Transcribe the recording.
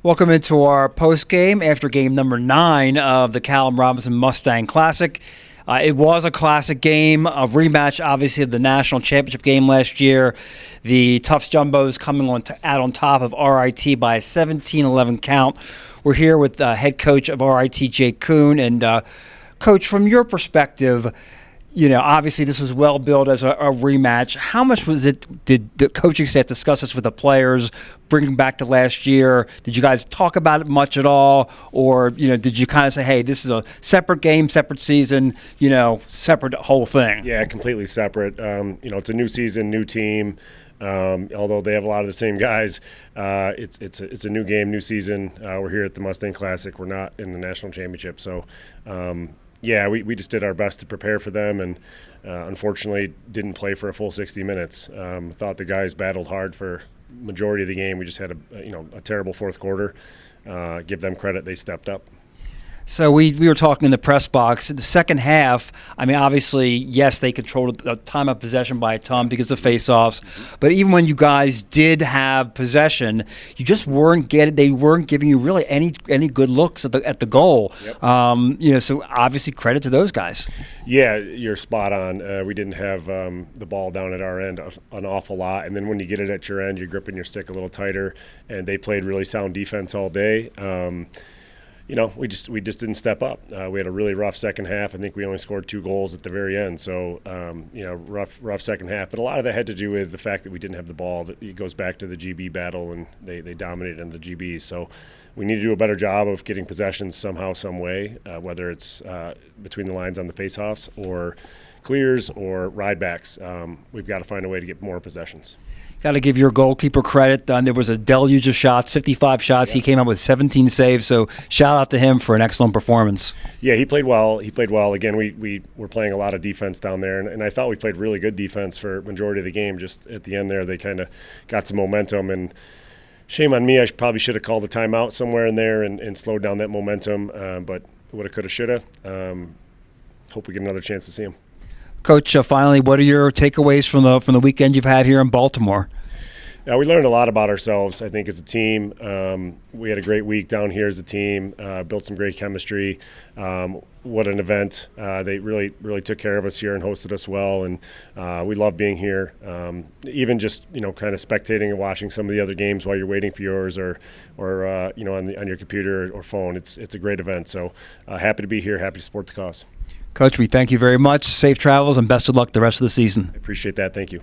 Welcome into our post-game after game number 9 of the Callum Robinson Mustang Classic. It was a classic game, a rematch, obviously, of the national championship game last year. The Tufts Jumbos coming out on top of RIT by a 17-11 count. We're here with head coach of RIT, Jake Coon. And, Coach, from your perspective, you know, obviously this was well billed as a rematch. How much did the coaching staff discuss this with the players, bringing back to last year? Did you guys talk about it much at all? Or, you know, did you kind of say, hey, this is a separate game, separate season, you know, separate whole thing? Yeah, completely separate. You know, it's a new season, new team. Although they have a lot of the same guys, it's a new game, new season. We're here at the Mustang Classic. We're not in the national championship. So, yeah, we just did our best to prepare for them, and unfortunately didn't play for a full 60 minutes. Thought the guys battled hard for majority of the game. We just had a terrible fourth quarter. Give them credit; they stepped up. So we were talking in the press box. In the second half, I mean, obviously, yes, they controlled the time of possession by a ton because of face-offs. But even when you guys did have possession, you just weren't they weren't giving you really any good looks at the goal. Yep. You know, so obviously credit to those guys. Yeah, you're spot on. We didn't have the ball down at our end an awful lot, and then when you get it at your end, you're gripping your stick a little tighter. And they played really sound defense all day. You know, we just didn't step up. We had a really rough second half. I think we only scored 2 goals at the very end. So, you know, rough second half. But a lot of that had to do with the fact that we didn't have the ball. It goes back to the GB battle, and they dominated in the GB. So we need to do a better job of getting possessions somehow, some way, whether it's between the lines on the faceoffs or clears or ride backs. We've got to find a way to get more possessions. Got to give your goalkeeper credit. There was a deluge of shots, 55 shots. Yeah. He came up with 17 saves, so shout out to him for an excellent performance. Yeah, he played well. Again, we were playing a lot of defense down there, and I thought we played really good defense for majority of the game. Just at the end there, they kind of got some momentum, and shame on me. I probably should have called a timeout somewhere in there and slowed down that momentum, but woulda, coulda, shoulda. Hope we get another chance to see him. Coach, finally, what are your takeaways from the weekend you've had here in Baltimore? We learned a lot about ourselves, I think, as a team. We had a great week down here as a team, built some great chemistry. What an event. They really took care of us here and hosted us well, and we love being here. Even just, you know, kind of spectating and watching some of the other games while you're waiting for yours or you know, on your computer or phone. It's a great event. So happy to be here, happy to support the cause. Coach, we thank you very much. Safe travels and best of luck the rest of the season. I appreciate that. Thank you.